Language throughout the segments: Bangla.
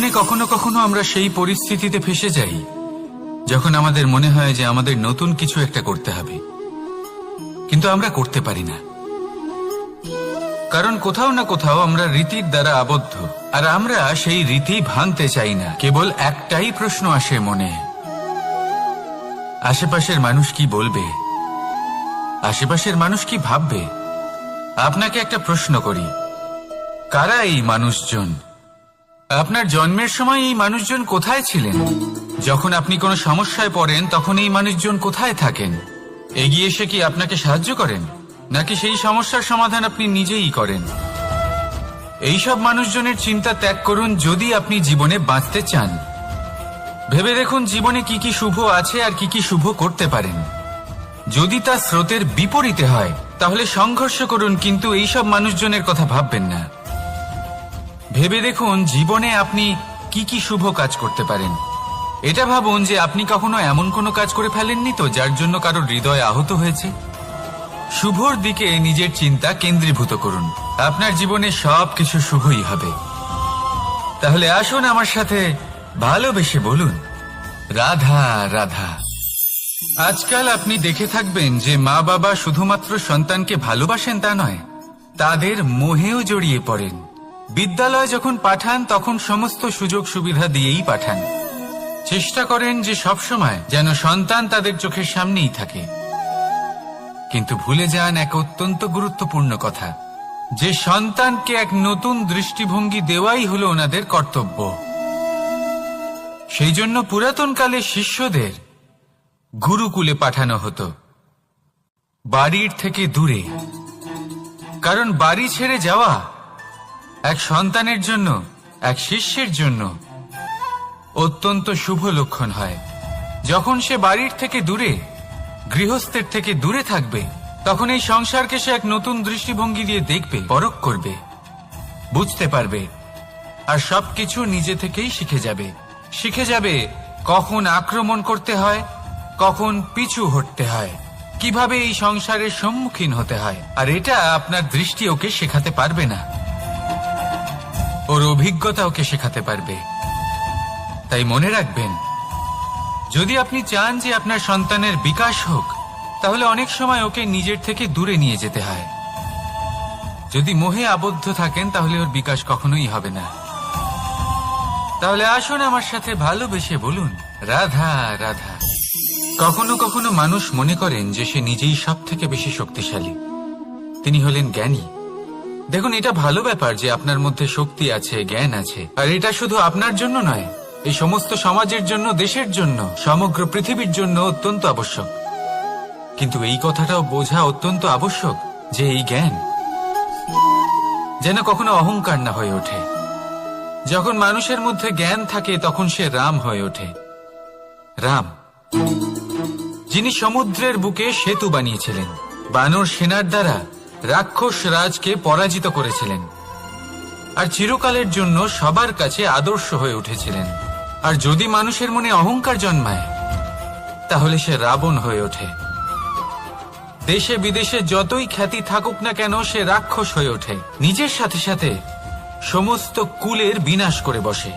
জীবনে কখনো কখনো আমরা সেই পরিস্থিতিতে ফেসে যাই যখন আমাদের মনে হয় যে আমাদের নতুন কিছু একটা করতে হবে, কিন্তু আমরা করতে পারি না, কারণ কোথাও না কোথাও আমরা রীতির দ্বারা আবদ্ধ, আর আমরা সেই রীতি ভাঙতে চাই না। কেবল একটাই প্রশ্ন আসে মনে, আশেপাশের মানুষ কি বলবে, আশেপাশের মানুষ কি ভাববে। আপনাকে একটা প্রশ্ন করি, কারা এই মানুষজন? আপনার জন্মের সময় এই মানুষজন কোথায় ছিলেন? যখন আপনি কোনো সমস্যায় পড়েন তখন এই মানুষজন কোথায় থাকেন? এগিয়ে এসে কি আপনাকে সাহায্য করেন, নাকি সেই সমস্যার সমাধান আপনি নিজেই করেন? এইসব মানুষজনের চিন্তা ত্যাগ করুন যদি আপনি জীবনে বাঁচতে চান। ভেবে দেখুন জীবনে কি কি শুভ আছে আর কি কি শুভ করতে পারেন। যদি তা স্রোতের বিপরীতে হয় তাহলে সংঘর্ষ করুন, কিন্তু এইসব মানুষজনের কথা ভাববেন না। ভেবে দেখুন জীবনে আপনি কি কি শুভ কাজ করতে পারেন। এটা ভাবুন যে আপনি কখনো এমন কোনো কাজ করে ফেলেননি তো যার জন্য কারো হৃদয় আহত হয়েছে। শুভর দিকে নিজের চিন্তা কেন্দ্রীভূত করুন, আপনার জীবনে সবকিছু শুভই হবে। তাহলে আসুন আমার সাথে ভালোবেসে বলুন, রাধা রাধা। আজকাল আপনি দেখে থাকবেন যে মা বাবা শুধুমাত্র সন্তানকে ভালোবাসেন তা নয়, তাদের মোহেও জড়িয়ে পড়েন। বিদ্যালয়ে যখন পাঠান তখন সমস্ত সুযোগ সুবিধা দিয়েই পাঠান, চেষ্টা করেন যে সবসময় যেন সন্তান তাদের চোখের সামনেই থাকে। কিন্তু ভুলে যান এক অত্যন্ত গুরুত্বপূর্ণ কথা, যে সন্তানকে এক নতুন দৃষ্টিভঙ্গি দেওয়াই হলো ওনাদের কর্তব্য। সেই জন্য পুরাতন কালে শিষ্যদের গুরুকুলে পাঠানো হতো, বাড়ির থেকে দূরে। কারণ বাড়ি ছেড়ে যাওয়া এক সন্তানের জন্য, এক শিষ্যের জন্য অত্যন্ত শুভ লক্ষণ হয়। যখন সে বাড়ির থেকে দূরে, গৃহস্থের থেকে দূরে থাকবে, তখন এই সংসারকে সে এক নতুন দৃষ্টিভঙ্গি দিয়ে দেখবে, পরখ করবে, বুঝতে পারবে, আর সবকিছু নিজে থেকেই শিখে যাবে কখন আক্রমণ করতে হয়, কখন পিছু হটতে হয়, কিভাবে এই সংসারের সম্মুখীন হতে হয়। আর এটা আপনার দৃষ্টি ওকে শেখাতে পারবে না, ওর অভিজ্ঞতা ওকে শেখাতে পারবে। তাই মনে রাখবেন, যদি আপনি চান যে আপনার সন্তানের বিকাশ হোক, তাহলে অনেক সময় ওকে নিজের থেকে দূরে নিয়ে যেতে হয়। যদি মোহে আবদ্ধ থাকেন তাহলে ওর বিকাশ কখনোই হবে না। তাহলে আসুন আমার সাথে ভালোবেসে বলুন, রাধা রাধা। কখনো কখনো মানুষ মনে করেন যে সে নিজেই সব থেকে বেশি শক্তিশালী, তিনি হলেন জ্ঞানী। দেখুন, এটা ভালো ব্যাপার যে আপনার মধ্যে শক্তি আছে, জ্ঞান আছে, আর এটা শুধু আপনার জন্য নয়, এই সমস্ত সমাজের জন্য, দেশের জন্য, সমগ্র পৃথিবীর জন্য অত্যন্ত আবশ্যক। কিন্তু এই কথাটাও বোঝা অত্যন্ত আবশ্যক যে এই জ্ঞান যেন কখনো অহংকার না হয়ে ওঠে। যখন মানুষের মধ্যে জ্ঞান থাকে তখন সে রাম হয়ে ওঠে। রাম, যিনি সমুদ্রের বুকে সেতু বানিয়েছিলেন, বানর সেনার দ্বারা রাক্ষস রাজকে পরাজিত করেছিলেন, আর চিরকালের জন্য সবার কাছে আদর্শ হয়ে উঠেছিলেন। আর যদি মানুষের মনে অহংকার জন্মায় তাহলে সে রাবণ হয়ে ওঠে। দেশে বিদেশে যতই খ্যাতি থাকুক না কেন, সে রাক্ষস হয়ে ওঠে, নিজের সাথে সাথে সমস্ত কুলের বিনাশ করে বসে।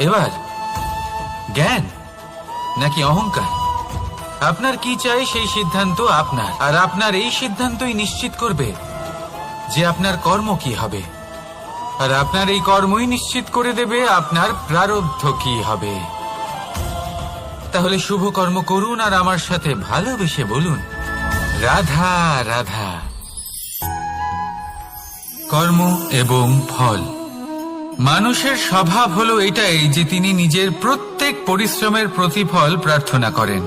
এবার জ্ঞান নাকি অহংকার, আপনার কি চাই সেই সিদ্ধান্ত আপনার, আর আপনার এই সিদ্ধান্তই নিশ্চিত করবে যে আপনার কর্ম কি হবে, আর আপনার এই কর্মই নিশ্চিত করে দেবে আপনার প্রারব্ধ কি হবে। তাহলে শুভ কর্ম করুন আর আমার সাথে ভালোবেসে বলুন, রাধা রাধা। কর্ম এবং ফল। মানুষের স্বভাব হলো এটাই যে তিনি নিজের প্রত্যেক পরিশ্রমের প্রতিফল প্রার্থনা করেন।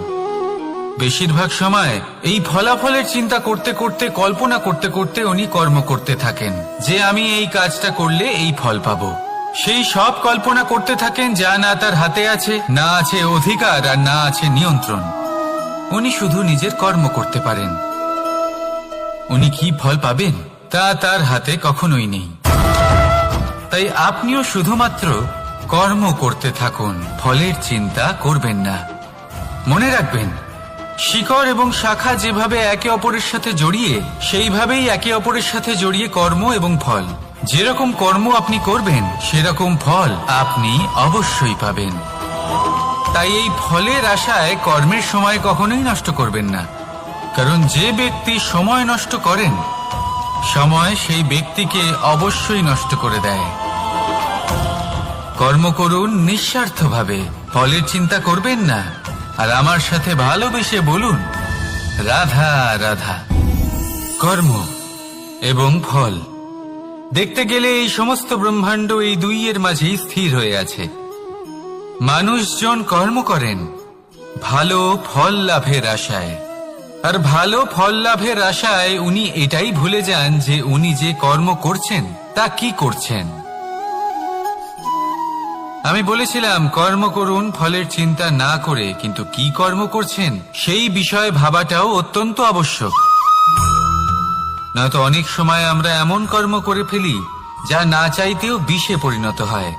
বেশিরভাগ সময় এই ফলাফলের চিন্তা করতে করতে, কল্পনা করতে করতে উনি কর্ম করতে থাকেন, যে আমি এই কাজটা করলে এই ফল পাবো। সেই সব কল্পনা করতে থাকেন যা না তার হাতে আছে, না আছে অধিকার, আর না আছে নিয়ন্ত্রণ। উনি শুধু নিজের কর্ম করতে পারেন। উনি কি ফল পাবেন তা তার হাতে কখনোই নেই। তাই আপনিও শুধুমাত্র কর্ম করতে থাকুন, ফলের চিন্তা করবেন না। মনে রাখবেন, শিকড় এবং শাখা যেভাবে একে অপরের সাথে জড়িয়ে, সেইভাবেই একে অপরের সাথে জড়িয়ে কর্ম এবং ফল। যেরকম কর্ম আপনি করবেন সেরকম ফল আপনি অবশ্যই পাবেন। তাই এই ফলের আশায় কর্মের সময় কখনোই নষ্ট করবেন না, কারণ যে ব্যক্তি সময় নষ্ট করেন সময় সেই ব্যক্তিকে অবশ্যই নষ্ট করে দেয়। কর্ম করুন নিঃস্বার্থভাবে, ফলের চিন্তা করবেন না, আর আমার সাথে ভালোবেসে বলুন রাধা রাধা। কর্ম এবং ফল দেখতে গেলে এই সমস্ত ব্রহ্মাণ্ড এই দুইয়ের মাঝেই স্থির হয়ে আছে। মানুষজন কর্ম করেন ভালো ফল লাভের আশায়, আর ভালো ফল লাভের আশায় উনি এটাই ভুলে যান যে উনি যে কর্ম করছেন তা কি করছেন। আমি বলেছিলাম কর্ম করুন ফলের চিন্তা না করে, কিন্তু কি কর্ম করছেন সেই বিষয়ে ভাবাটাও অত্যন্ত আবশ্যক। নয়তো অনেক সময় আমরা এমন কর্ম করে ফেলি যা না চাইতেও বিষে পরিণত হয়,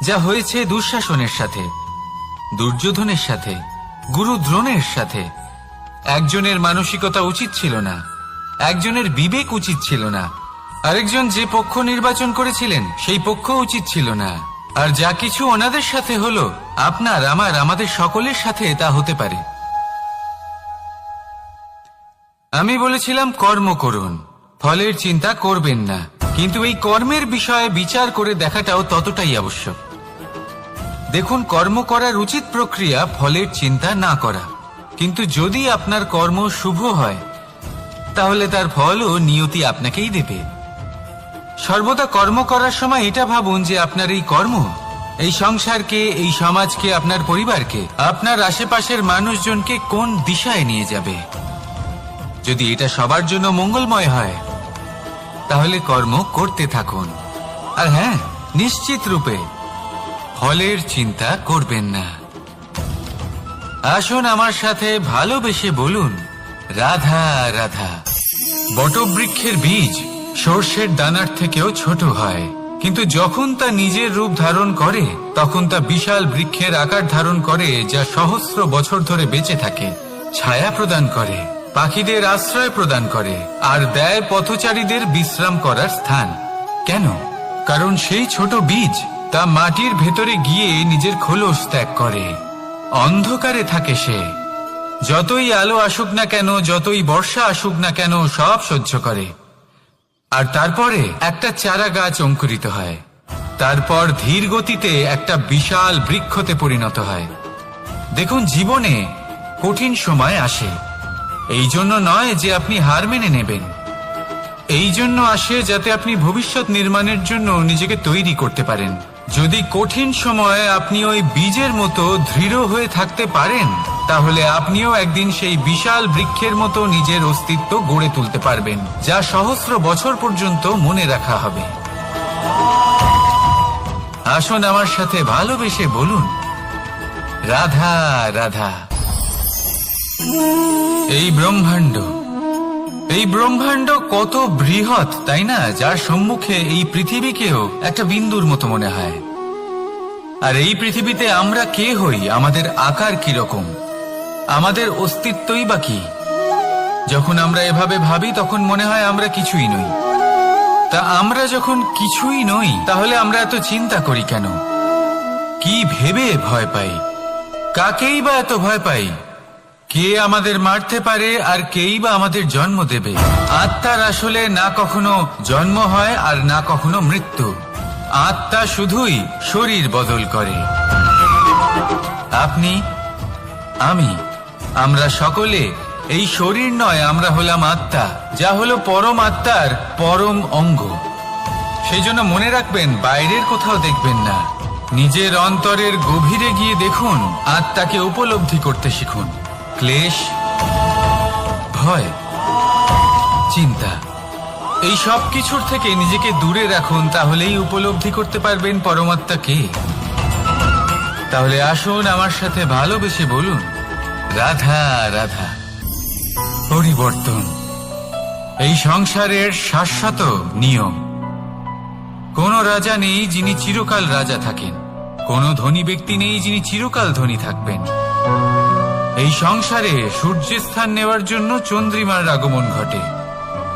যা হয়েছে দুঃশাসনের সাথে, দুর্যোধনের সাথে, গুরু দ্রোণের সাথে। একজনের মানসিকতা উচিত ছিল না, একজনের বিবেক উচিত ছিল না, আরেকজন যে পক্ষ নির্বাচন করেছিলেন সেই পক্ষ উচিত ছিল না। আর যা কিছু ওনাদের সাথে হলো আপনার আমার আমাদের সকলের সাথে তা হতে পারে। আমি বলেছিলাম কর্ম করুন, ফলের চিন্তা করবেন না, কিন্তু এই কর্মের বিষয়ে বিচার করে দেখাটাও ততটাই আবশ্যক। দেখুন, কর্ম করার উচিত প্রক্রিয়া ফলের চিন্তা না করা, কিন্তু যদি আপনার কর্ম শুভ হয় তাহলে তার ফলও নিয়তি আপনাকেই দেবে। সর্বদা কর্ম করার সময় এটা ভাবুন যে আপনার এই কর্ম এই সংসারকে, এই সমাজকে, আপনার পরিবারকে, আপনার আশেপাশের মানুষজনকে কোন দিশায় নিয়ে যাবে। যদি এটা সবার জন্য মঙ্গলময় হয় তাহলে কর্ম করতে থাকুন। আর হ্যাঁ, নিশ্চিত রূপে ফলের চিন্তা করবেন না। আসুন আমার সাথে ভালোবেসে বলুন রাধা রাধা। বটবৃক্ষের বীজ সর্ষের দানার থেকেও ছোট হয়, কিন্তু যখন তা নিজের রূপ ধারণ করে তখন তা বিশাল বৃক্ষের আকার ধারণ করে, যা সহস্র বছর ধরে বেঁচে থাকে, ছায়া প্রদান করে, পাখিদের আশ্রয় প্রদান করে, আর দেয় পথচারীদের বিশ্রাম করার স্থান। কেন? কারণ সেই ছোট বীজ তা মাটির ভেতরে গিয়ে নিজের খোলস ত্যাগ করে। অন্ধকারে থাকে সে, যতই আলো আসুক না কেন, যতই বর্ষা আসুক না কেন, সব সহ্য করে। আর তারপরে একটা চারা গাছ অঙ্কুরিত হয়, তারপর ধীর গতিতে একটা বিশাল বৃক্ষতে পরিণত হয়। দেখুন, জীবনে কঠিন সময় আসে, এই জন্য নয় যে আপনি হার মেনে নেবেন, এই জন্য আসে যাতে আপনি ভবিষ্যৎ নির্মাণের জন্য নিজেকে তৈরি করতে পারেন। যদি কঠিন সময়ে আপনি ওই বীজের মতো দৃঢ় হয়ে থাকতে পারেন তাহলে আপনিও একদিন সেই বিশাল বৃক্ষের মতো নিজের অস্তিত্ব গড়ে তুলতে পারবেন, যা সহস্র বছর পর্যন্ত মনে রাখা হবে। আসুন আমার সাথে ভালোবেসে বলুন রাধা রাধা। এই ব্রহ্মাণ্ড কত বৃহৎ, তাই না? যার সম্মুখে এই পৃথিবীকেও একটা বিন্দুর মতো মনে হয়। আর এই পৃথিবীতে আমরা কে হই, আমাদের আকার কি রকম, আমাদের অস্তিত্বই বা কি? যখন আমরা এভাবে ভাবি তখন মনে হয় আমরা কিছুই নই। তা আমরা যখন কিছুই নই তাহলে আমরা এত চিন্তা করি কেন? কি ভেবে ভয় পাই? কাকেই বা এত ভয় পাই? কে আমাদের মারতে পারে আর কেই বা আমাদের জন্ম দেবে? আত্মার আসলে না কখনো জন্ম হয় আর না কখনো মৃত্যু। আত্মা শুধুই শরীর বদল করে। আপনি, আমি, আমরা সকলে এই শরীর নয়, আমরা হলাম আত্মা, যা হলো পরম আত্মার পরম অঙ্গ। সেই জন্য মনে রাখবেন, বাইরের কোথাও দেখবেন না, নিজের অন্তরের গভীরে গিয়ে দেখুন, আত্মাকে উপলব্ধি করতে শিখুন। ক্লেশ, ভয়, চিন্তা, এই সব কিছুর থেকে নিজেকে দূরে রাখুন, তাহলেই উপলব্ধি করতে পারবেন পরমাত্মা কে। তাহলে আসুন আমার সাথে ভালোবেসে বলুন রাধা রাধা। পরিবর্তন এই সংসারের শাশ্বত নিয়ম। কোন রাজা নেই যিনি চিরকাল রাজা থাকেন, কোন ধনী ব্যক্তি নেই যিনি চিরকাল ধনী থাকবেন। এই সংসারে সূর্যের স্থান নেওয়ার জন্য চন্দ্রিমার আগমন ঘটে।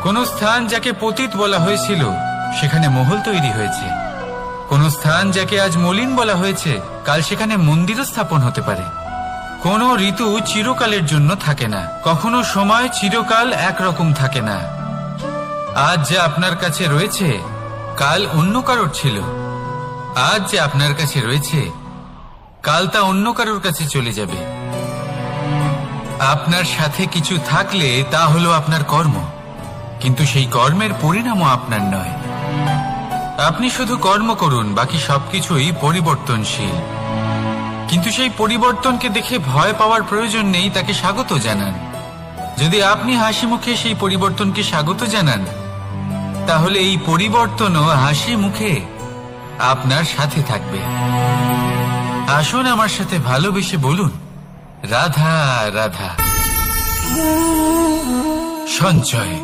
কোন স্থান যাকে পতিত বলা হয়েছিল সেখানে মহল তৈরি হয়েছে। কোন স্থান যাকে আজ মলিন বলা হয়েছে, কাল সেখানে মন্দিরও স্থাপন হতে পারে। কোন ঋতু চিরকালের জন্য থাকে না, কখনো সময় চিরকাল একরকম থাকে না। আজ যে আপনার কাছে রয়েছে, কাল অন্য কারোর ছিল। আজ যে আপনার কাছে রয়েছে, কাল তা অন্য কারোর কাছে চলে যাবে। আপনার সাথে কিছু থাকলে তা হলো আপনার কর্ম, কিন্তু সেই কর্মের পরিণামও আপনার নয়। আপনি শুধু কর্ম করুন, বাকি সবকিছুই পরিবর্তনশীল। কিন্তু সেই পরিবর্তনকে দেখে ভয় পাওয়ার প্রয়োজন নেই, তাকে স্বাগত জানান। যদি আপনি হাসি মুখে সেই পরিবর্তনকে স্বাগত জানান, তাহলে এই পরিবর্তনও হাসি মুখে আপনার সাথে থাকবে। আসুন আমার সাথে ভালোবেসে বলুন, রাধা রাধা। সঞ্চয়।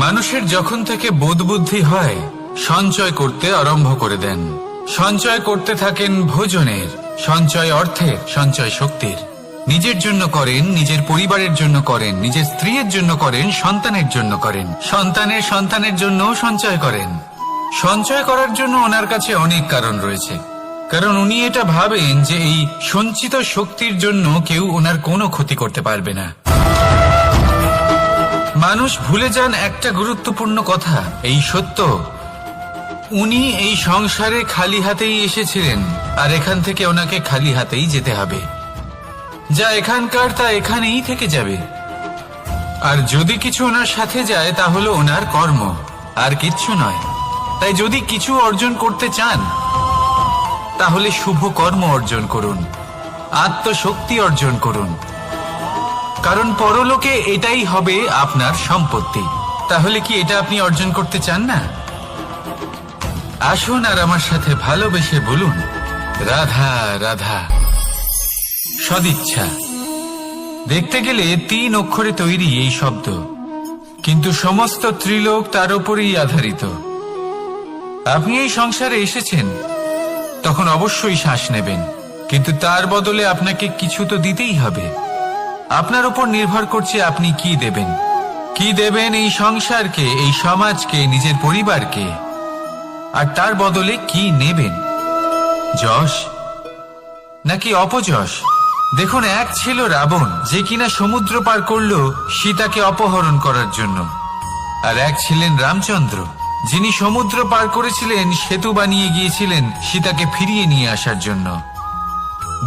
মানুষের যখন থেকে বোধ বুদ্ধি হয়, সঞ্চয় করতে আরম্ভ করে দেন। সঞ্চয় করতে থাকেন ভোজনের, সঞ্চয় অর্থের, সঞ্চয় শক্তির। নিজের জন্য করেন, নিজের পরিবারের জন্য করেন, নিজের স্ত্রীর জন্য করেন, সন্তানের জন্য করেন, সন্তানের সন্তানের জন্যও সঞ্চয় করেন। সঞ্চয় করার জন্য ওনার কাছে অনেক কারণ রয়েছে, কারণ উনি এটা ভাবেন যে এই সঞ্চিত শক্তির জন্য কেউ ওনার কোনো ক্ষতি করতে পারবে না। মানুষ ভুলে যান একটা গুরুত্বপূর্ণ কথা, এই সত্য, উনি এই সংসারে খালি হাতেই এসেছিলেন, আর এখান থেকে ওনাকে খালি হাতেই যেতে হবে। যা এখানকার তা এখানেই থেকে যাবে। আর যদি কিছু ওনার সাথে যায়, তা হলো ওনার কর্ম, আর কিচ্ছু নয়। তাই যদি কিছু অর্জন করতে চান, তাহলে শুভ কর্ম অর্জন করুন, আত্মশক্তি অর্জন করুন, কারণ পরলোকে এটাই হবে আপনার সম্পত্তি। তাহলে কি এটা আপনি অর্জন করতে চান না? আসুন আর আমার সাথে ভালোবেসে বলুন, রাধা রাধা। সদিচ্ছা। দেখতে গেলে 3 অক্ষরে তৈরি এই শব্দ, কিন্তু সমস্ত ত্রিলোক তার উপরেই আধারিত। আপনি এই সংসারে এসেছেন, তখন অবশ্যই শ্বাস নেবেন, কিন্তু তার বদলে আপনাকে কিছু তো দিতেই হবে। আপনার উপর নির্ভর করছে আপনি কি দেবেন। কি দেবেন এই সংসারকে, এই সমাজকে, নিজের পরিবারকে, আর তার বদলে কি নেবেন? যশ নাকি অপযশ? দেখুন, এক ছিল রাবণ, যে কিনা সমুদ্র পার করল সীতাকে অপহরণ করার জন্য, আর এক ছিলেন রামচন্দ্র, যিনি সমুদ্র পার করেছিলেন, সেতু বানিয়ে গিয়েছিলেন সীতাকে ফিরিয়ে নিয়ে আসার জন্য।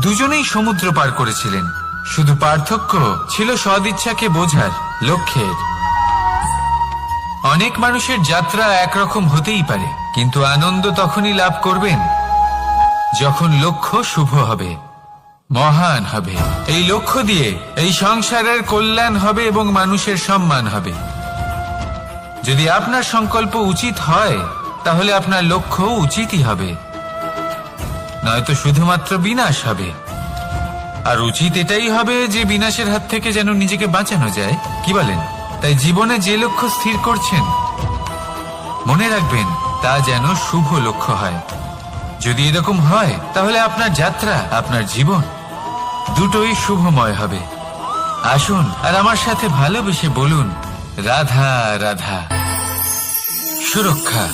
দুজনেই সমুদ্র পার করেছিলেন, শুধু পার্থক্য ছিল সদিচ্ছাকে বোঝার, লক্ষ্যের। অনেক মানুষের যাত্রা একরকম হতেই পারে, কিন্তু আনন্দ তখনই লাভ করবেন যখন লক্ষ্য শুভ হবে, মহান হবে। এই লক্ষ্য দিয়ে এই সংসারের কল্যাণ হবে এবং মানুষের সম্মান হবে। যদি আপনার সংকল্প উচিত হয়, তাহলে আপনার লক্ষ্য উচিতই হবে, নয়তো শুধুমাত্র বিনাশ হবে। আর উচিত এটাই হবে যে বিনাশের হাত থেকে যেন নিজেকে বাঁচানো যায়, কি বলেন? তাই জীবনে যে লক্ষ্য স্থির করছেন, মনে রাখবেন তা যেন শুভ লক্ষ্য হয়। যদি এরকম হয়, তাহলে আপনার যাত্রা, আপনার জীবন দুটোই শুভময় হবে। আসুন আর আমার সাথে ভালোবেসে বলুন, রাধা রাধা। সুরক্ষা।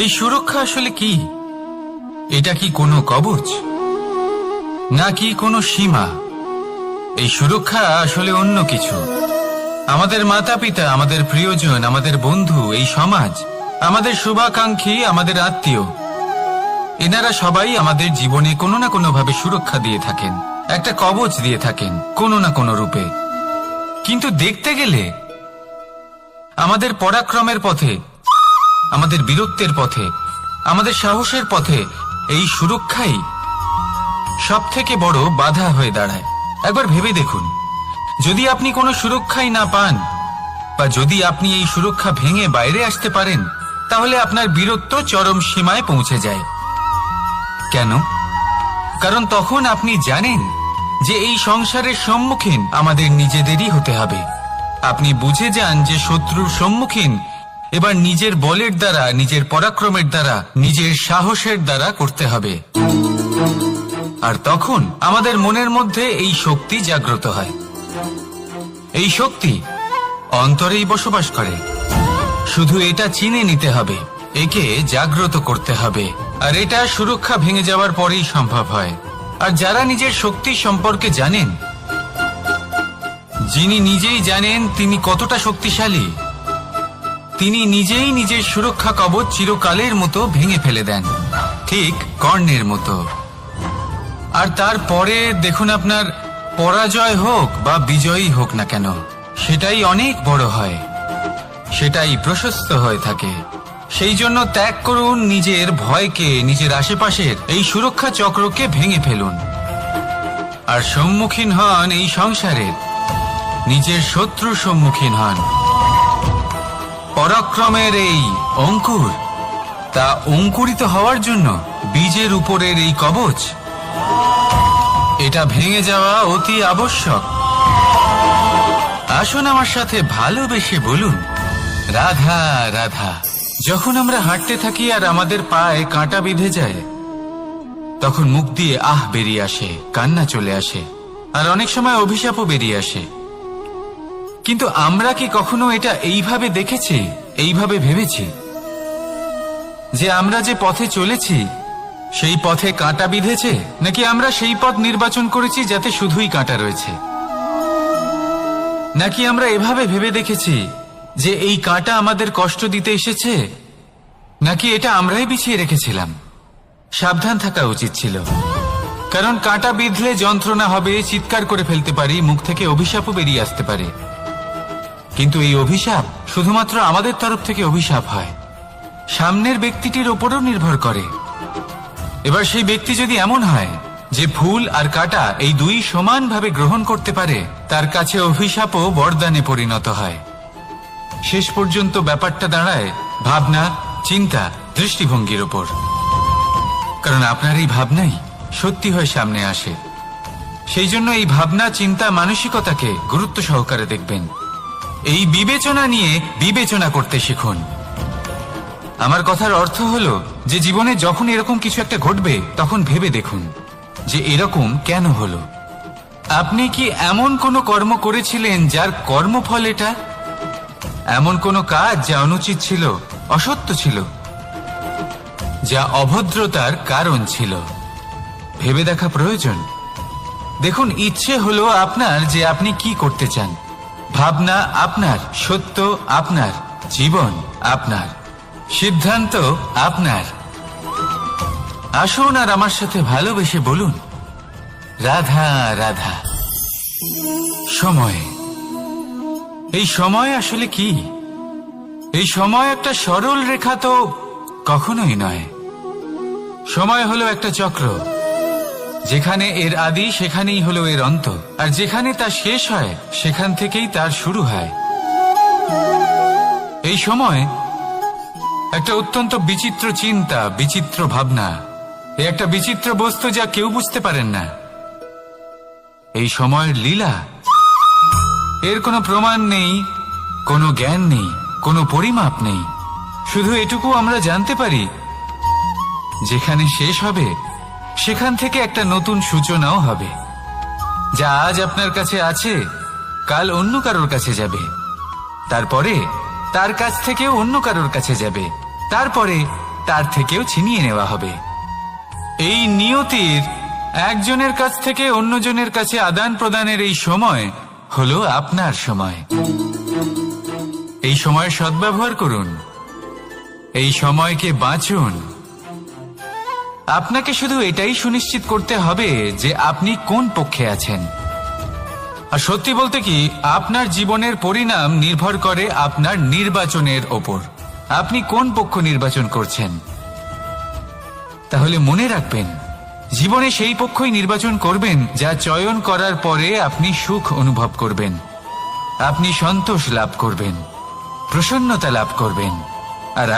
এই সুরক্ষা আসলে কি? এটা কি কোনো কবচ নাকি কোনো সীমা? এই সুরক্ষা আসলে অন্য কিছু। আমাদের মাতা পিতা, আমাদের প্রিয়জন, আমাদের বন্ধু, এই সমাজ, আমাদের শুভাকাঙ্ক্ষী, আমাদের আত্মীয়, এনারা সবাই আমাদের জীবনে কোনো না কোনো ভাবে সুরক্ষা দিয়ে থাকেন, একটা কবচ দিয়ে থাকেন কোনো না কোনো রূপে। কিন্তু দেখতে গেলে আমাদের পরাক্রমের পথে, আমাদের বীরত্বের পথে, আমাদের সাহসের পথে এই সুরক্ষাই সব থেকে বড় বাধা হয়ে দাঁড়ায়। একবার ভেবে দেখুন, যদি আপনি কোনো সুরক্ষাই না পান, বা যদি আপনি এই সুরক্ষা ভেঙে বাইরে আসতে পারেন, তাহলে আপনার বীরত্ব চরম সীমায় পৌঁছে যায়। কেন? কারণ তখন আপনি জানেন যে এই সংসারের সম্মুখীন আমাদের নিজেদেরই হতে হবে। আপনি বুঝে যান যে শত্রুর সম্মুখীন এবার নিজের বলের দ্বারা, নিজের পরাক্রমের দ্বারা, নিজের সাহসের দ্বারা করতে হবে। আর তখন আমাদের মনের মধ্যে এই শক্তি জাগ্রত হয়। এই শক্তি অন্তরেই বসবাস করে। শুধু এটা চিনে নিতে হবে, একে জাগ্রত করতে হবে, আর এটা সুরক্ষা ভেঙে যাওয়ার পরেই সম্ভব হয়। আর যারা নিজের শক্তি সম্পর্কে জানেন, যিনি নিজেই জানেন তিনি কতটা শক্তিশালী, তিনি নিজেই নিজের সুরক্ষা কবচ চিরকালের মতো ভেঙে ফেলে দেন, ঠিক কর্ণের মতো। আর তারপরে দেখুন, আপনার পরাজয় হোক বা বিজয়ী হোক না কেন, সেটাই অনেক বড় হয়, সেটাই প্রশস্ত হয়ে থাকে। সেই জন্য ত্যাগ করুন নিজের ভয়কে, নিজের আশেপাশের এই সুরক্ষা চক্রকে ভেঙে ফেলুন, আর সম্মুখীন হন এই সংসারের নিজের শত্রুর সম্মুখীন হন। পরাক্রমের এই অঙ্কুর, তা অঙ্কুরিত হওয়ার জন্য বীজের উপরের এই কবচ, এটা ভেঙে যাওয়া অতি আবশ্যক। আসুন আমার সাথে ভালোবেসে বলুন, রাধা রাধা। যখন আমরা হাঁটতে থাকি আর আমাদের পায়ে কাঁটা বিঁধে যায়, তখন মুখ দিয়ে আহ বেরিয়ে আসে, কান্না চলে আসে, আর অনেক সময় অভিশাপও বেরিয়ে আসে। কিন্তু আমরা কি কখনো এটা এইভাবে দেখেছি, এইভাবে ভেবেছি যে আমরা যে পথে চলেছি সেই পথে কাঁটা বিঁধেছে, নাকি আমরা সেই পথ নির্বাচন করেছি যাতে শুধুই কাঁটা রয়েছে? নাকি আমরা এভাবে ভেবে দেখেছি যে এই কাঁটা আমাদের কষ্ট দিতে এসেছে, নাকি এটা আমরাই বিছিয়ে রেখেছিলাম? সাবধান থাকা উচিত ছিল, কারণ কাঁটা বিঁধলে যন্ত্রণা হবে, চিৎকার করে ফেলতে পারি, মুখ থেকে অভিশাপও বেরিয়ে আসতে পারে। কিন্তু এই অভিশাপ শুধুমাত্র আমাদের তরফ থেকে অভিশাপ হয়, সামনের ব্যক্তিটির ওপরও নির্ভর করে। এবার সেই ব্যক্তি যদি এমন হয় যে ফুল আর কাঁটা এই দুই সমানভাবে গ্রহণ করতে পারে, তার কাছে অভিশাপও বরদানে পরিণত হয়। শেষ পর্যন্ত ব্যাপারটা দাঁড়ায় ভাবনা, চিন্তা, দৃষ্টিভঙ্গির ওপর। কারণ আপনার এই ভাবনাই সত্যি হয়ে সামনে আসে। সেই জন্য এই ভাবনা, চিন্তা, মানসিকতাকে গুরুত্ব সহকারে দেখবেন। এই বিবেচনা নিয়ে বিবেচনা করতে শিখুন। আমার কথার অর্থ হলো যে জীবনে যখন এরকম কিছু একটা ঘটবে, তখন ভেবে দেখুন যে এরকম কেন হলো। আপনি কি এমন কোনো কর্ম করেছিলেন যার কর্মফল এটা? এমন কোনো কাজ যা অনুচিত ছিল, অসত্য ছিল, যা অভদ্রতার কারণ ছিল? ভেবে দেখা প্রয়োজন। দেখুন, ইচ্ছে হলো আপনার যে আপনি কি করতে চান, ভাবনা আপনার, সত্য আপনার, জীবন আপনার, সিদ্ধান্ত আপনার। আসুন আর আমার সাথে ভালোবেসে বলুন, রাধা রাধা। সময়, এই সময় আসলে কি? এই সময় একটা সরল রেখা তো কখনোই নয়। সময় হলো একটা চক্র, যেখানে এর আদি সেখানেই হলো এর অন্ত, আর যেখানে তা শেষ হয় সেখান থেকেই তার শুরু হয়। এই সময় একটা অত্যন্ত বিচিত্র চিন্তা, বিচিত্র ভাবনা, একটা বিচিত্র বস্তু যা কেউ বুঝতে পারেন না। এই সময়ের লীলা, এর কোনো প্রমাণ নেই, কোনো জ্ঞান নেই, কোনো পরিমাপ নেই। শুধু এটুকু আমরা জানতে পারি, যেখানে শেষ হবে সেখান থেকে একটা নতুন সূচনাও হবে। যা আজ আপনার কাছে আছে, কাল অন্য কারোর কাছে যাবে, তারপরে তার কাছ থেকেও অন্য কারোর কাছে যাবে, তারপরে তার থেকেও ছিনিয়ে নেওয়া হবে। এই নিয়তির একজনের কাছ থেকে অন্যজনের কাছে আদান প্রদানের এই সময় হলো আপনার সময়। এই সময়ের সদ্ব্যবহার করুন, এই সময়কে বাঁচুন। আপনাকে শুধু এটাই সুনিশ্চিত করতে হবে যে আপনি কোন পক্ষে আছেন। আর সত্যি বলতে কি, আপনার জীবনের পরিণাম নির্ভর করে আপনার নির্বাচনের ওপর। আপনি কোন পক্ষ নির্বাচন করছেন। তাহলে মনে রাখবেন, জীবনে সেই পক্ষই নির্বাচন করবেন যা চয়ন করার পরে আপনি সুখ অনুভব করবেন, আপনি সন্তোষ লাভ করবেন, প্রসন্নতা লাভ করবেন। আর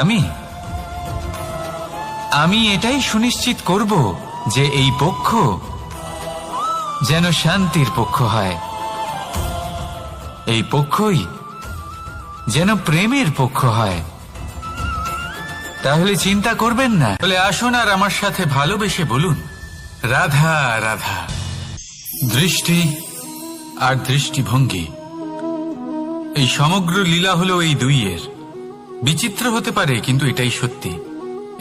আমি এটাই সুনিশ্চিত করব যে এই পক্ষ যেন শান্তির পক্ষ হয়, এই পক্ষই যেন প্রেমের পক্ষ হয়। তাহলে চিন্তা করবেন না। তাহলে আসুন আর আমার সাথে ভালোবেসে বলুন, রাধা রাধা। দৃষ্টি আর দৃষ্টিভঙ্গি, এই সমগ্র লীলা হলো এই দুইয়ের। বিচিত্র হতে পারে, কিন্তু এটাই সত্যি।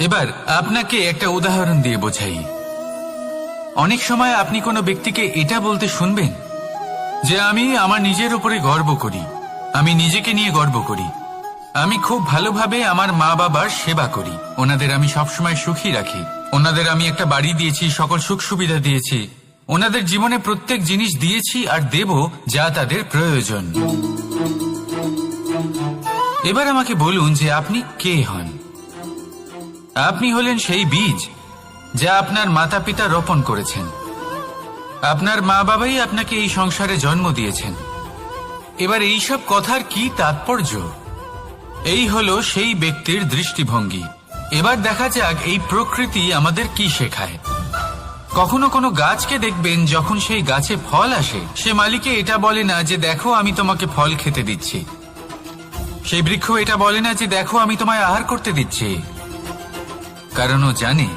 এবার আপনাকে একটা উদাহরণ দিয়ে বোঝাই। অনেক সময় আপনি কোনো ব্যক্তিকে এটা বলতে শুনবেন যে আমি আমার নিজের উপরে গর্ব করি, আমি নিজেকে নিয়ে গর্ব করি, আমি খুব ভালোভাবে আমার মা বাবার সেবা করি, ওনাদের আমি সবসময় সুখী রাখি, ওনাদের আমি একটা বাড়ি দিয়েছি, সকল সুখ সুবিধা দিয়েছি, ওনাদের জীবনে প্রত্যেক জিনিস দিয়েছি আর দেব যা তাদের প্রয়োজন। এবার আমাকে বলুন যে আপনি কে হন? আপনি হলেন সেই বীজ যা আপনার মাতা পিতা রোপণ করেছেন। আপনার মা বাবাই আপনাকে এই সংসারে জন্ম দিয়েছেন। এবার এইসব কথার কি তাৎপর্য? এই হলো সেই ব্যক্তির দৃষ্টিভঙ্গি। এবার দেখা যাক এই প্রকৃতি আমাদের কি শেখায়। কখনো কোনো গাছকে দেখবেন, যখন সেই গাছে ফল আসে, সে মালিকে এটা বলে না যে দেখো আমি তোমাকে ফল খেতে দিচ্ছি। সেই বৃক্ষ এটা বলে না যে দেখো আমি তোমায় আহার করতে দিচ্ছি, কারণ ও জানে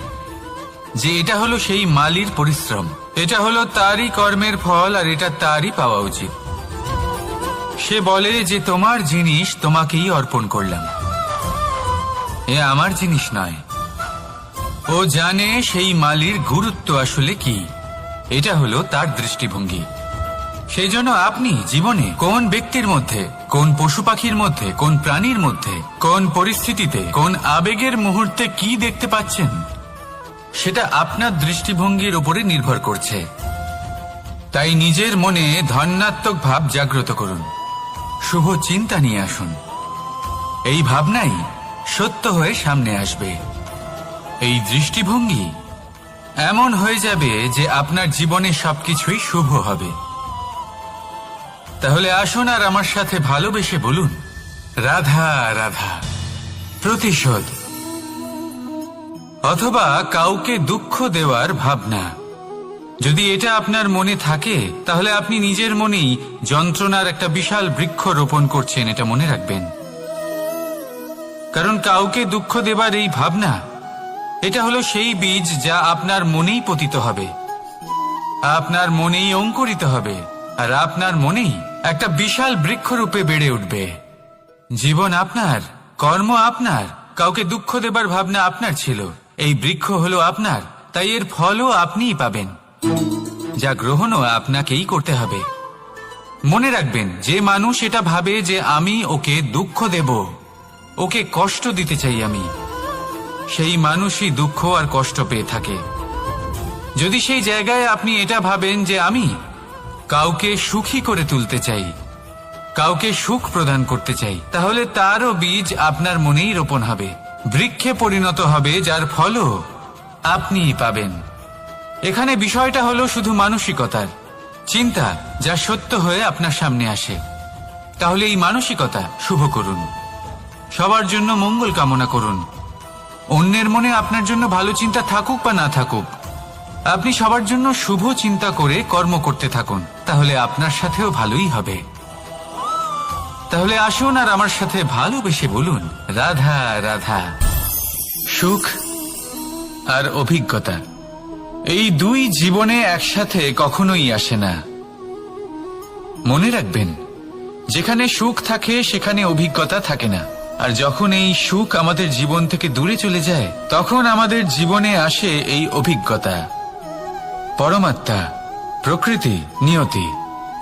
যে এটা হলো সেই মালির পরিশ্রম, এটা হলো তারই কর্মের ফল, আর এটা তারই পাওয়া উচিত। সে বলে যে তোমার জিনিস তোমাকেই অর্পণ করলাম, এ আমার জিনিস নয়। ও জানে সেই মালির গুরুত্ব আসলে কি। এটা হলো তার দৃষ্টিভঙ্গি। সেই জন্য আপনি জীবনে কোন ব্যক্তির মধ্যে, কোন পশু পাখির মধ্যে, কোন প্রাণীর মধ্যে, কোন পরিস্থিতিতে, কোন আবেগের মুহূর্তে কি দেখতে পাচ্ছেন, সেটা আপনার দৃষ্টিভঙ্গির উপরে নির্ভর করছে। তাই নিজের মনে ধনাত্মক ভাব জাগ্রত করুন, শুভ চিন্তা নিয়ে আসুন। এই ভাবনাই সত্য হয়ে সামনে আসবে। এই দৃষ্টিভঙ্গি এমন হয়ে যাবে যে আপনার জীবনে সবকিছুই শুভ হবে। তাহলে আসুন আর আমার সাথে ভালোবেসে বলুন, রাধা রাধা। প্রতিশোধ অথবা কাউকে দুঃখ দেওয়ার ভাবনা, যদি এটা আপনার মনে থাকে, তাহলে আপনি নিজের মনেই যন্ত্রণার একটা বিশাল বৃক্ষ রোপণ করছেন, এটা মনে রাখবেন। কারণ কাউকে দুঃখ দেবার এই ভাবনা, এটা হলো সেই বীজ যা আপনার মনেই পতিত হবে, আপনার মনেই অঙ্কুরিত হবে, আর আপনার মনেই একটা বিশাল বৃক্ষরূপে বেড়ে উঠবে। জীবন আপনার, কর্ম আপনার, কাউকে দুঃখ দেবার ভাবনা আপনার ছিল, এই বৃক্ষ হলো আপনার, তাই এর ফলও আপনিই পাবেন, যা গ্রহণও আপনাকেই করতে হবে। মনে রাখবেন, যে মানুষ এটা ভাবে যে আমি ওকে দুঃখ দেব, ওকে কষ্ট দিতে চাই আমি, সেই মানুষই দুঃখ আর কষ্ট পেয়ে থাকে। যদি সেই জায়গায় আপনি এটা ভাবেন যে আমি কাউকে সুখী করে তুলতে চাই, কাউকে সুখ প্রদান করতে চাই, তাহলে তারও বীজ আপনার মনেই রোপণ হবে, বৃক্ষে পরিণত হবে, যার ফলও আপনিই পাবেন। এখানে বিষয়টা হলো শুধু মানসিকতার চিন্তা, যা সত্য হয়ে আপনার সামনে আসে। তাহলে এই মানসিকতা শুভ করুন, সবার জন্য মঙ্গল কামনা করুন। অন্যের মনে আপনার জন্য ভালো চিন্তা থাকুক বা না থাকুক, আপনি সবার জন্য শুভ চিন্তা করে কর্ম করতে থাকুন, তাহলে আপনার সাথেও ভালোই হবে। তাহলে আসুন আর আমার সাথে ভালোবেসে বলুন, রাধা রাধা। সুখ আর অভিজ্ঞতা, এই দুই জীবনে একসাথে কখনোই আসে না। মনে রাখবেন, যেখানে সুখ থাকে সেখানে অভিজ্ঞতা থাকে না, আর যখন এই সুখ আমাদের জীবন থেকে দূরে চলে যায়, তখন আমাদের জীবনে আসে এই অভিজ্ঞতা। পরমাত্মা, প্রকৃতি, নিয়তি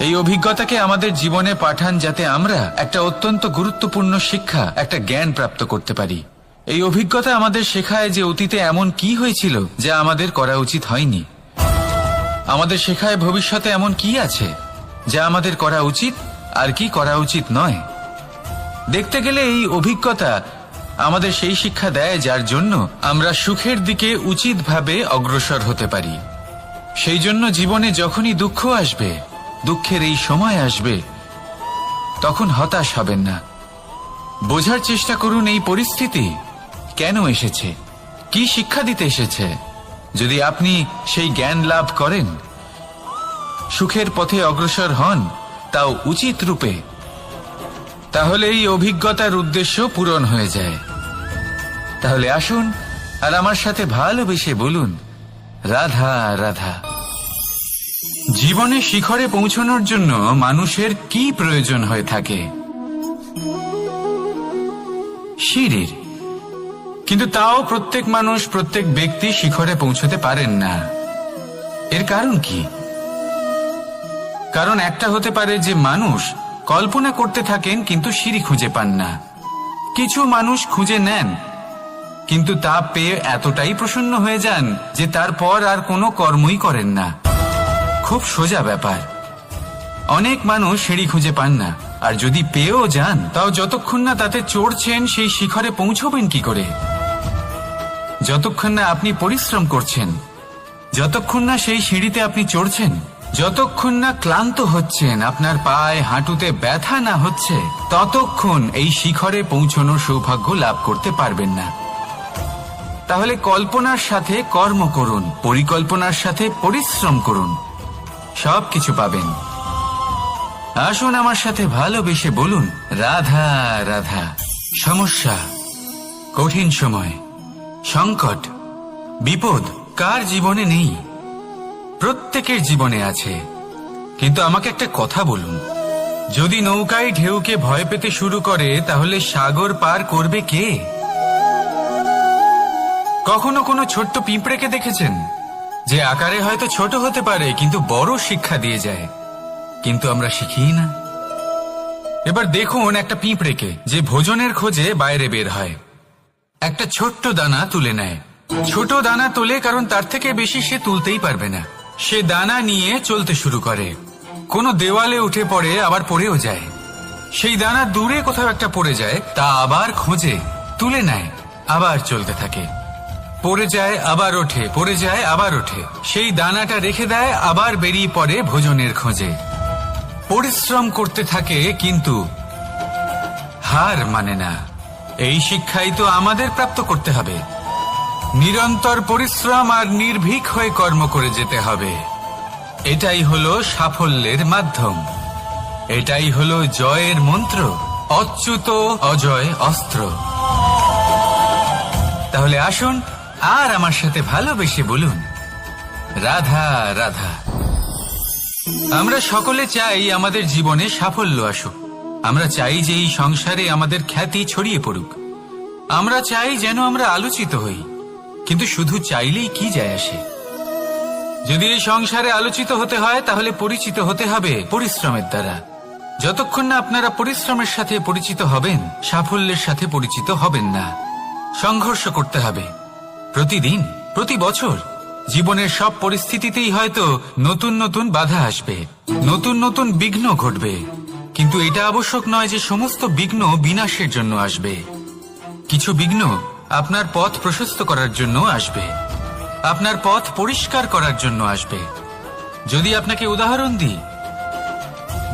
এই অভিজ্ঞতাকে আমাদের জীবনে পাঠান, যাতে আমরা একটা অত্যন্ত গুরুত্বপূর্ণ শিক্ষা, একটা জ্ঞান প্রাপ্ত করতে পারি। এই অভিজ্ঞতা আমাদের শেখায় যে অতীতে এমন কি হয়েছিল যা আমাদের করা উচিত হয়নি। আমাদের শেখায় ভবিষ্যতে এমন কি আছে যা আমাদের করা উচিত আর কি করা উচিত নয়। দেখতে গেলে এই অভিজ্ঞতা আমাদের সেই শিক্ষা দেয় যার জন্য আমরা সুখের দিকে উচিতভাবে অগ্রসর হতে পারি। সেই জন্য জীবনে যখনই দুঃখ আসবে, দুঃখের এই সময় আসবে, তখন হতাশ হবেন না। বোঝার চেষ্টা করুন এই পরিস্থিতি কেন এসেছে, কি শিক্ষা দিতে এসেছে। যদি আপনি সেই জ্ঞান লাভ করেন, সুখের পথে অগ্রসর হন, তাও উচিত রূপে, তাহলে এই অভিজ্ঞতার উদ্দেশ্য পূরণ হয়ে যায়। তাহলে আসুন আর আমার সাথে ভালোবেসে বলুন, রাধা রাধা। জীবনে শিখরে পৌঁছানোর জন্য মানুষের কি প্রয়োজন হয়ে থাকে? সিঁড়ির। কিন্তু তাও প্রত্যেক মানুষ, প্রত্যেক ব্যক্তি শিখরে পৌঁছতে পারেন না। এর কারণ কি? কারণ একটা হতে পারে যে মানুষ কল্পনা করতে থাকেন কিন্তু সিঁড়ি খুঁজে পান না। কিছু মানুষ খুঁজে নেন কিন্তু তা পেয়ে এতটাই প্রসন্ন হয়ে যান যে তারপর আর কোনো কর্মই করেন না। খুব সোজা ব্যাপার। অনেক মানুষ সিঁড়ি খুঁজে পান না, আর যদি পেয়েও যান তাও যতক্ষণ না তাতে চড়ছেন সেই শিখরে পৌঁছবেন কি করে? যতক্ষণ না আপনি পরিশ্রম করছেন, যতক্ষণ না সেই সিঁড়িতে আপনি চড়ছেন, যতক্ষণ না ক্লান্ত হচ্ছেন, আপনার পায়ে হাঁটুতে ব্যথা না হচ্ছে, ততক্ষণ এই শিখরে পৌঁছানোর সৌভাগ্য লাভ করতে পারবেন না। তাহলে কল্পনার সাথে কর্ম করুন, পরিকল্পনার সাথে পরিশ্রম করুন, সবকিছু পাবেন। আসুন আমার সাথে ভালোবেসে বলুন, রাধা রাধা। সমস্যা, কঠিন সময়, সংকট, বিপদ কার জীবনে নেই? প্রত্যেকের জীবনে আছে। কিন্তু আমাকে একটা কথা বলুন, যদি নৌকায় ঢেউকে ভয় পেতে শুরু করে তাহলে সাগর পার করবে কে? কখনো কোনো ছোট্ট পিঁপড়েকে দেখেছেন যে আকারে হয়তো ছোট হতে পারে কিন্তু বড় শিক্ষা দিয়ে যায়? কিন্তু আমরা শিখি না। এবার দেখুন একটা পিঁপড়েকে যে ভোজনের খোঁজে বাইরে বের হয়, একটা ছোট্ট দানা তুলে নেয়। ছোট দানা তোলে কারণ তার থেকে বেশি সে তুলতেই পারবে না। সে দানা নিয়ে চলতে শুরু করে, কোনো দেওয়ালে উঠে পড়ে, আবার পড়েও যায়। সেই দানা দূরে কোথাও একটা পড়ে যায়, তা আবার খোঁজে, তুলে নেয়, আবার চলতে থাকে। পড়ে যায় আবার ওঠে, পড়ে যায় আবার ওঠে। সেই দানাটা রেখে দেয়, আবার বেরিয়ে পড়ে ভোজনের খোঁজে। পরিশ্রম করতে থাকে কিন্তু হার মানে না। এই শিক্ষাই তো আমাদের প্রাপ্ত করতে হবে। নিরন্তর পরিশ্রম আর নির্ভীক হয়ে কর্ম করে যেতে হবে। এটাই হলো সাফল্যের মাধ্যম, এটাই হলো জয়ের মন্ত্র, অচ্যুত অজয় অস্ত্র। তাহলে আসুন আর আমার সাথে ভালোবেসে বলুন, রাধা রাধা। আমরা সকলে চাই আমাদের জীবনে সাফল্য আসুক। আমরা চাই যে এই সংসারে আমাদের খ্যাতি ছড়িয়ে পড়ুক। আমরা চাই যেন আমরা আলোচিত হই। কিন্তু শুধু চাইলেই কি যায় আসে? যদি এই সংসারে আলোচিত হতে হয় তাহলে পরিচিত হতে হবে পরিশ্রমের দ্বারা। যতক্ষণ না আপনারা পরিশ্রমের সাথে পরিচিত হবেন, সাফল্যের সাথে পরিচিত হবেন না। সংঘর্ষ করতে হবে প্রতিদিন, প্রতি বছর। জীবনের সব পরিস্থিতিতেই হয়তো নতুন নতুন বাধা আসবে, নতুন নতুন বিঘ্ন ঘটবে। কিন্তু এটা আবশ্যক নয় যে সমস্ত বিঘ্ন বিনাশের জন্য আসবে। কিছু বিঘ্ন আপনার পথ প্রশস্ত করার জন্য আসবে, আপনার পথ পরিষ্কার করার জন্য আসবে। যদি আপনাকে উদাহরণ দিই,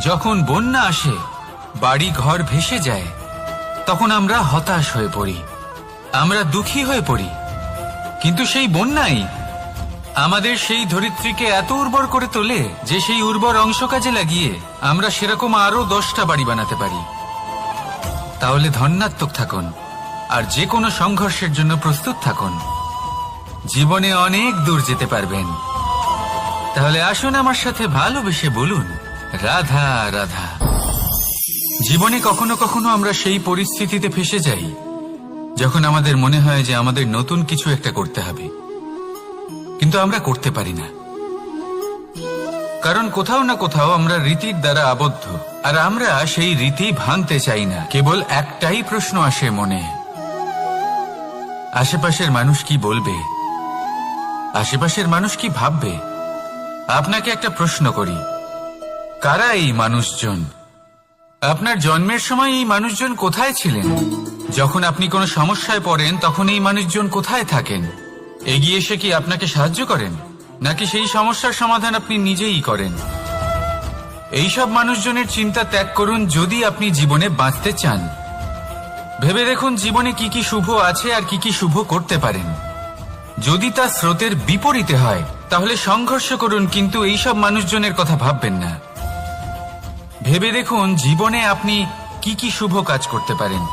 যখন বন্যা আসে, বাড়ি ঘর ভেসে যায়, তখন আমরা হতাশ হয়ে পড়ি, আমরা দুঃখী হয়ে পড়ি। কিন্তু সেই বন্যাই আমাদের সেই ধরিত্রীকে এত উর্বর করে তোলে যে সেই উর্বর অংশ কাজে লাগিয়ে আমরা সেরকম আরো 10টা বাড়ি বানাতে পারি। তাহলে ধন্যাত্মক থাকুন আর যে কোনো সংঘর্ষের জন্য প্রস্তুত থাকুন। জীবনে অনেক দূর যেতে পারবেন। তাহলে আসুন আমার সাথে ভালোবেসে বলুন, রাধা রাধা। জীবনে কখনো কখনো আমরা সেই পরিস্থিতিতে ফেসে যাই যখন আমাদের মনে হয় যে আমাদের নতুন কিছু একটা করতে হবে, কিন্তু আমরা করতে পারি না। কারণ কোথাও না কোথাও আমরা রীতির দ্বারা আবদ্ধ, আর আমরা সেই রীতি ভাঙতে চাই না। কেবল একটাই প্রশ্ন আসে মনে, আশেপাশের মানুষ কি বলবে, আশেপাশের মানুষ কি ভাববে। আপনাকে একটা প্রশ্ন করি, কারা এই মানুষজন? আপনার জন্মের সময় এই মানুষজন কোথায় ছিলেন? যখন আপনি কোনো সমস্যায় পড়েন তখন এই মানুষজন কোথায় থাকেন? এগিয়ে এসে কি আপনাকে সাহায্য করেন, নাকি সেই সমস্যার সমাধান আপনি নিজেই করেন? এইসব মানুষজনের চিন্তা ত্যাগ করুন যদি আপনি জীবনে বাঁচতে চান। ভেবে দেখুন জীবনে কি কি শুভ আছে আর কি কি শুভ করতে পারেন। যদি তা স্রোতের বিপরীতে হয় তাহলে সংঘর্ষ করুন, কিন্তু এইসব মানুষজনের কথা ভাববেন না। ভেবে দেখুন জীবনে আপনি কি কি শুভ কাজ করতে পারেন।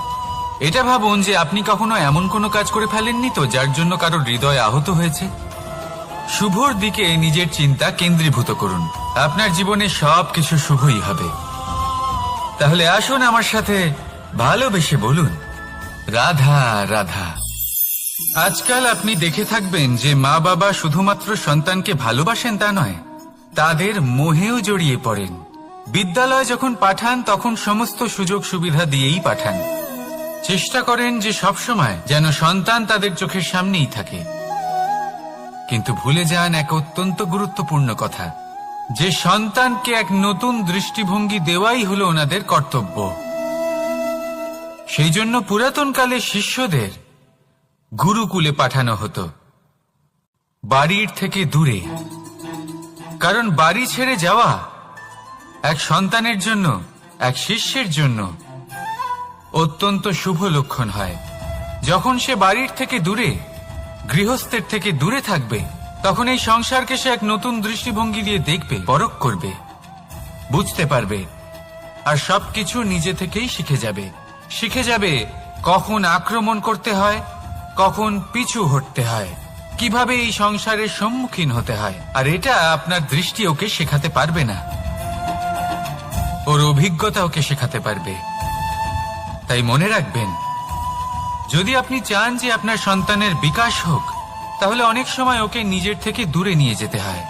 এটা ভাবুন যে আপনি কখনো এমন কোনো কাজ করে ফেলেননি তো যার জন্য কারোর হৃদয় আহত হয়েছে। শুভর দিকে নিজের চিন্তা কেন্দ্রীভূত করুন, আপনার জীবনে সবকিছু শুভই হবে। তাহলে আসুন আমার সাথে ভালোবেসে বলুন, রাধা রাধা। আজকাল আপনি দেখে থাকবেন যে মা বাবা শুধুমাত্র সন্তানকে ভালোবাসেন তা নয়, তাদের মোহেও জড়িয়ে পড়েন। বিদ্যালয় যখন পাঠান তখন সমস্ত সুযোগ সুবিধা দিয়েই পাঠান। চেষ্টা করেন যে সবসময় যেন সন্তান তাদের চোখের সামনেই থাকে। কিন্তু ভুলে যান এক অত্যন্ত গুরুত্বপূর্ণ কথা, যে সন্তানকে এক নতুন দৃষ্টিভঙ্গি দেওয়াই হলো ওনাদের কর্তব্য। সেই জন্য পুরাতন কালে শিষ্যদের গুরুকুলে পাঠানো হতো, বাড়ির থেকে দূরে। কারণ বাড়ি ছেড়ে যাওয়া এক সন্তানের জন্য, এক শিষ্যের জন্য অত্যন্ত শুভ লক্ষণ হয়। যখন সে বাড়ির থেকে দূরে, গৃহস্থের থেকে দূরে থাকবে, তখন এই সংসারকে সে এক নতুন দৃষ্টিভঙ্গি দিয়ে দেখবে, পরখ করবে, বুঝতে পারবে, আর সবকিছু নিজে থেকেই শিখে যাবে কখন আক্রমণ করতে হয়, কখন পিছু হটতে হয়, কিভাবে এই সংসারের সম্মুখীন হতে হয়। আর এটা আপনার দৃষ্টি ওকে শেখাতে পারবে না, ওর অভিজ্ঞতা ওকে শেখাতে পারবে। তাই মনে রাখবেন, যদি আপনি চান যে আপনার সন্তানের বিকাশ হোক, তাহলে অনেক সময় ওকে নিজের থেকে দূরে নিয়ে যেতে হয়।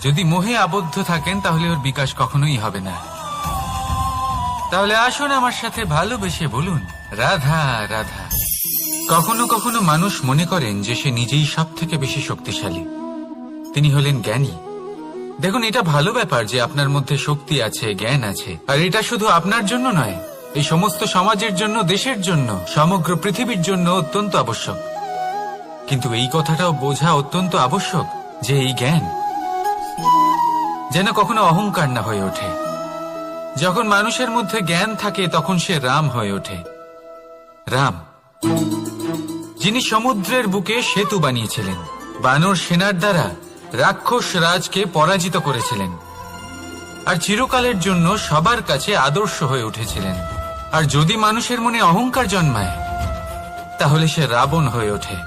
যদি মোহে আবদ্ধ থাকেন তাহলে ওর বিকাশ কখনোই হবে না। তাহলে আসুন আমার সাথে ভালোবেসে বলুন, রাধা রাধা। কখনো কখনো মানুষ মনে করেন যে সে নিজেই সব থেকে বেশি শক্তিশালী, তিনি হলেন জ্ঞানী। দেখুন, এটা ভালো ব্যাপার যে আপনার মধ্যে শক্তি আছে, জ্ঞান আছে, আর এটা শুধু আপনার জন্য নয়, এই সমস্ত সমাজের জন্য, দেশের জন্য, সমগ্র পৃথিবীর জন্য অত্যন্ত আবশ্যক। কিন্তু এই কথাটাও বোঝা অত্যন্ত আবশ্যক যে এই জ্ঞান যেন কখনো অহংকার না হয়ে ওঠে। যখন মানুষের মধ্যে জ্ঞান থাকে তখন সে রাম হয়ে ওঠে। রাম, যিনি সমুদ্রের বুকে সেতু বানিয়েছিলেন, বানর সেনার দ্বারা রাক্ষস রাজকে পরাজিত করেছিলেন, আর চিরকালের জন্য সবার কাছে আদর্শ হয়ে উঠেছিলেন। আর যদি মানুষের মনে অহংকার জন্মায়, তাহলে সে রাবণ হয়ে ওঠে।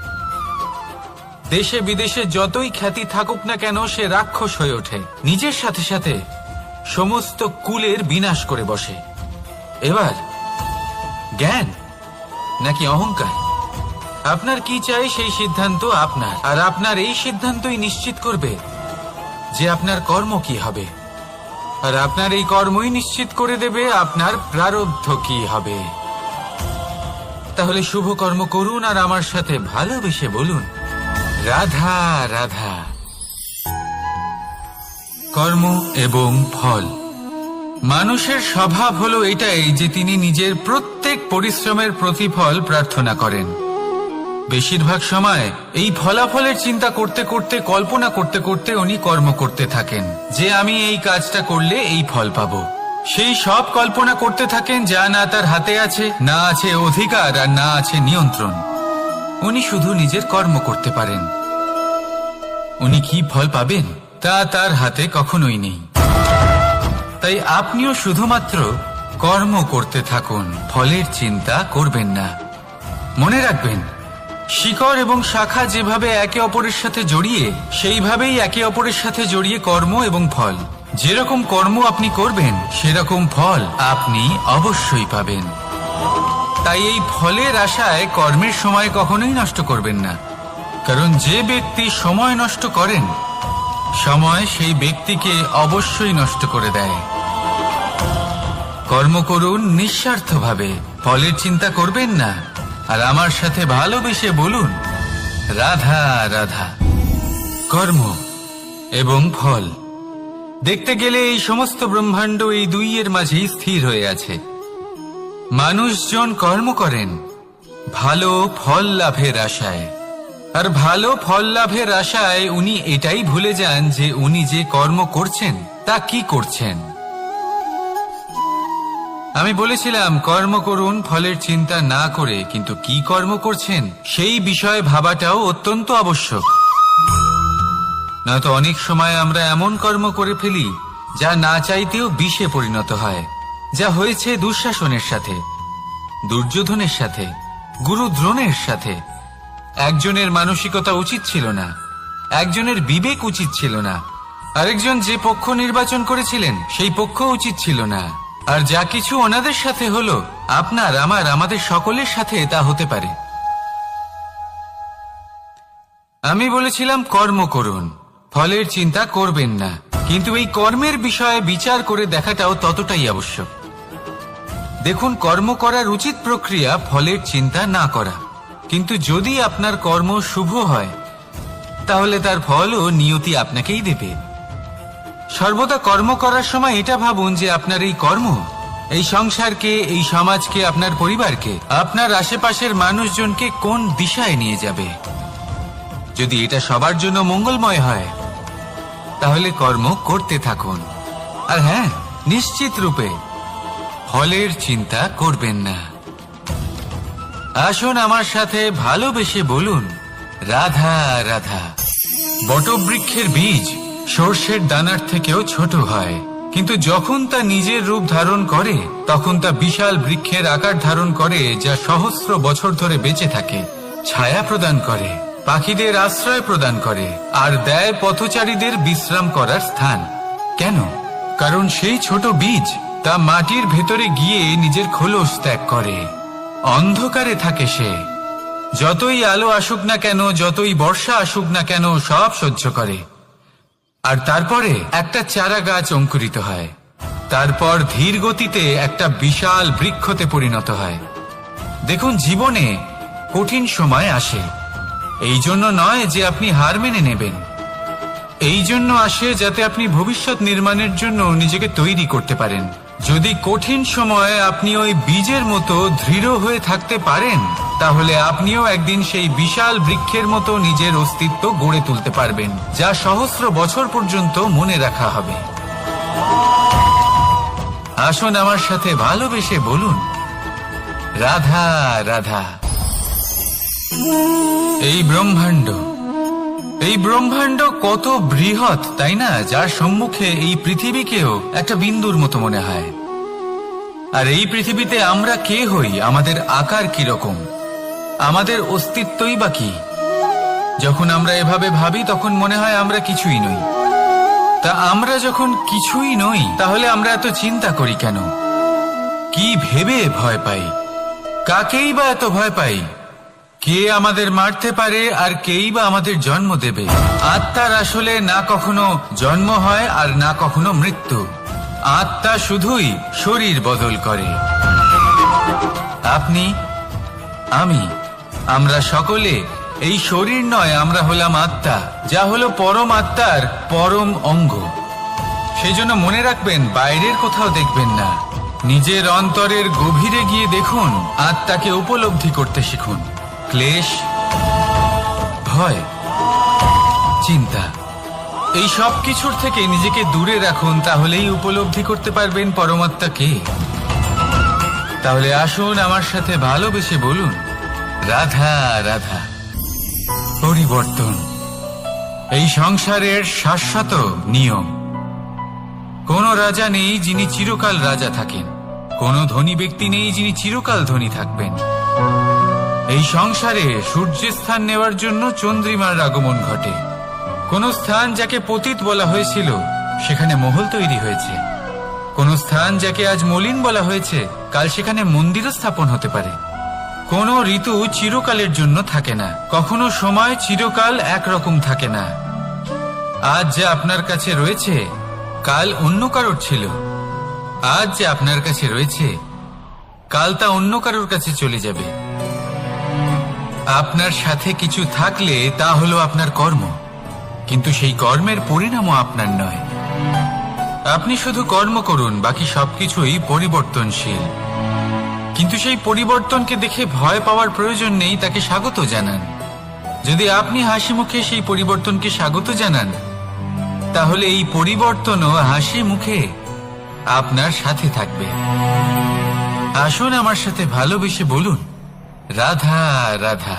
দেশে বিদেশে যতই খ্যাতি থাকুক না কেন, সে রাক্ষস হয়ে ওঠে, নিজের সাথে সাথে সমস্ত কুলের বিনাশ করে বসে। এবার জ্ঞান নাকি অহংকার, আপনার কি চাই সেই সিদ্ধান্ত আপনার, আর আপনার এই সিদ্ধান্তই নিশ্চিত করবে যে আপনার কর্ম কি হবে, আর আপনার এই কর্মই নিশ্চিত করে দেবে আপনার প্রারব্ধ কি হবে। তাহলে শুভ কর্ম করুন আর আমার সাথে ভালোবেসে বলুন, রাধা রাধা। কর্ম এবং ফল। মানুষের স্বভাব হলো এটাই যে তিনি নিজের প্রত্যেক পরিশ্রমের প্রতিফল প্রার্থনা করেন। বেশিরভাগ সময় এই ফলাফলের চিন্তা করতে করতে, কল্পনা করতে করতে উনি কর্ম করতে থাকেন, যে আমি এই কাজটা করলে এই ফল পাবো। সেই সব কল্পনা করতে থাকেন যা না তার হাতে আছে, না আছে অধিকার, আর না আছে নিয়ন্ত্রণ। উনি শুধু নিজের কর্ম করতে পারেন। উনি কি ফল পাবেন তা তার হাতে কখনোই নেই। তাই আপনিও শুধুমাত্র কর্ম করতে থাকুন, ফলের চিন্তা করবেন না। মনে রাখবেন, শিকড় এবং শাখা যেভাবে একে অপরের সাথে জড়িয়ে, সেইভাবেই একে অপরের সাথে জড়িয়ে কর্ম এবং ফল। যেরকম কর্ম আপনি করবেন সেরকম ফল আপনি অবশ্যই পাবেন। তাই এই ফলের আশায় কর্মের সময় কখনোই নষ্ট করবেন না, কারণ যে ব্যক্তি সময় নষ্ট করেন, সময় সেই ব্যক্তিকে অবশ্যই নষ্ট করে দেয়। কর্ম করুন নিঃস্বার্থভাবে, ফলের চিন্তা করবেন না, আর আমার সাথে ভালোবেসে বলুন, রাধা রাধা। কর্ম এবং ফল। দেখতে গেলে এই সমস্ত ব্রহ্মাণ্ড এই দুইয়ের মাঝেই স্থির হয়ে আছে। মানুষজন কর্ম করেন ভালো ফল লাভের আশায়, আর ভালো ফল লাভের আশায় উনি এটাই ভুলে যান যে উনি যে কর্ম করছেন তা কি করছেন। আমি বলেছিলাম কর্ম করুন ফলের চিন্তা না করে, কিন্তু কি কর্ম করছেন সেই বিষয়ে ভাবাটাও অত্যন্ত আবশ্যক। নয়তো অনেক সময় আমরা এমন কর্ম করে ফেলি যা না চাইতেও বিষে পরিণত হয়, যা হয়েছে দুঃশাসনের সাথে, দুর্যোধনের সাথে, গুরু দ্রোণের সাথে। একজনের মানসিকতা উচিত ছিল না, একজনের বিবেক উচিত ছিল না, আরেকজন যে পক্ষ নির্বাচন করেছিলেন সেই পক্ষ উচিত ছিল না। আর যা কিছু ওনাদের সাথে হলো আপনার, আমার, আমাদের সকলের সাথে তা হতে পারে। আমি বলেছিলাম কর্ম করুন, ফলের চিন্তা করবেন না, কিন্তু এই কর্মের বিষয়ে বিচার করে দেখাটাও ততটাই আবশ্যক। দেখুন, কর্ম করার উচিত প্রক্রিয়া ফলের চিন্তা না করা, কিন্তু যদি আপনার কর্ম শুভ হয় তাহলে তার ফলও নিয়তি আপনাকেই দেবে। সর্বদা কর্ম করার সময় এটা ভাবুন যে আপনার এই কর্ম এই সংসারকে, এই সমাজকে, আপনার পরিবারকে, আপনার আশেপাশের মানুষজনকে কোন দিশায় নিয়ে যাবে। যদি এটা সবার জন্য মঙ্গলময় হয় তাহলে কর্ম করতে থাকুন। আর হ্যাঁ, নিশ্চিত রূপে ফলের চিন্তা করবেন না। আসুন আমার সাথে ভালোবেসে বলুন, রাধা রাধা। বটবৃক্ষের বীজ সর্ষের দানার থেকেও ছোট হয়, কিন্তু যখন তা নিজের রূপ ধারণ করে তখন তা বিশাল বৃক্ষের আকার ধারণ করে, যা সহস্র বছর ধরে বেঁচে থাকে, ছায়া প্রদান করে, পাখিদের আশ্রয় প্রদান করে, আর দেয় পথচারীদের বিশ্রাম করার স্থান। কেন? কারণ সেই ছোট বীজ তা মাটির ভেতরে গিয়ে নিজের খোলস ত্যাগ করে। অন্ধকারে থাকে সে, যতই আলো আসুক না কেন, যতই বর্ষা আসুক না কেন, সব সহ্য করে। আর তারপরে একটা চারা গাছ অঙ্কুরিত হয়, তারপর ধীর গতিতে একটা বিশাল বৃক্ষতে পরিণত হয়। দেখুন, জীবনে কঠিন সময় আসে, এই জন্য নয় যে আপনি হার মেনে নেবেন, এই জন্য আসে যাতে আপনি ভবিষ্যৎ নির্মাণের জন্য নিজেকে তৈরি করতে পারেন। যদি কঠিন সময়ে আপনি ওই বীজের মতো দৃঢ় হয়ে থাকতে পারেন তাহলে আপনিও একদিন সেই বিশাল বৃক্ষের মতো নিজের অস্তিত্ব গড়ে তুলতে পারবেন, যা সহস্র বছর পর্যন্ত মনে রাখা হবে। আসুন আমার সাথে ভালোবেসে বলুন, রাধা রাধা। এই ব্রহ্মাণ্ড কত বৃহৎ, তাই না? যার সম্মুখে এই পৃথিবীকেও একটা বিন্দুর মতো মনে হয়। আর এই পৃথিবীতে আমরা কে হই, আমাদের আকার কিরকম, আমাদের অস্তিত্বই বা কি? যখন আমরা এভাবে ভাবি তখন মনে হয় আমরা কিছুই নই। তা আমরা যখন কিছুই নই তাহলে আমরা এত চিন্তা করি কেন? কি ভেবে ভয় পাই? কাকেই বা এত ভয় পাই? কে আমাদের মারতে পারে আর কেই বা আমাদের জন্ম দেবে? আত্মার আসলে না কখনো জন্ম হয় আর না কখনো মৃত্যু। আত্মা শুধুই শরীর বদল করে। আপনি, আমি, আমরা সকলে এই শরীর নয়, আমরা হলাম আত্মা, যা হলো পরম আত্মার পরম অঙ্গ। সেই জন্য মনে রাখবেন, বাইরের কোথাও দেখবেন না, নিজের অন্তরের গভীরে গিয়ে দেখুন, আত্মাকে উপলব্ধি করতে শিখুন। ক্লেশ, ভয়, চিন্তা, এই সব কিছুর থেকে নিজেকে দূরে রাখুন, তাহলেই উপলব্ধি করতে পারবেন পরমাত্মাকে। তাহলে আসুন আমার সাথে ভালোবেসে বলুন, রাধা রাধা। পরিবর্তন এই সংসারের শাশ্বত নিয়ম। কোন রাজা নেই যিনি চিরকাল রাজা থাকেন, কোন ধনী ব্যক্তি নেই যিনি চিরকাল ধনী থাকবেন। এই সংসারে সূর্যের স্থান নেওয়ার জন্য চন্দ্রিমার আগমন ঘটে। কোন স্থান যাকে পতিত বলা হয়েছিল সেখানে মহল তৈরি হয়েছে, কোন স্থান যাকে আজ মলিন বলা হয়েছে কাল সেখানে মন্দিরও স্থাপন হতে পারে। কোন ঋতু চিরকালের জন্য থাকে না, কখনো সময় চিরকাল একরকম থাকে না। আজ যা আপনার কাছে রয়েছে কাল অন্য কারোর ছিল, আজ যে আপনার কাছে রয়েছে কাল তা অন্য কারোর কাছে চলে যাবে। আপনার সাথে কিছু থাকলে তা হলো আপনার কর্ম, কিন্তু সেই কর্মের পরিণামও আপনার নয়। আপনি শুধু কর্ম করুন, বাকি সবকিছুই পরিবর্তনশীল। কিন্তু সেই পরিবর্তনকে দেখে ভয় পাওয়ার প্রয়োজন নেই, তাকে স্বাগত জানান। যদি আপনি হাসি মুখে সেই পরিবর্তনকে স্বাগত জানান তাহলে এই পরিবর্তনও হাসি মুখে আপনার সাথে থাকবে। আসুন আমার সাথে ভালোবেসে বলুন, রাধা রাধা।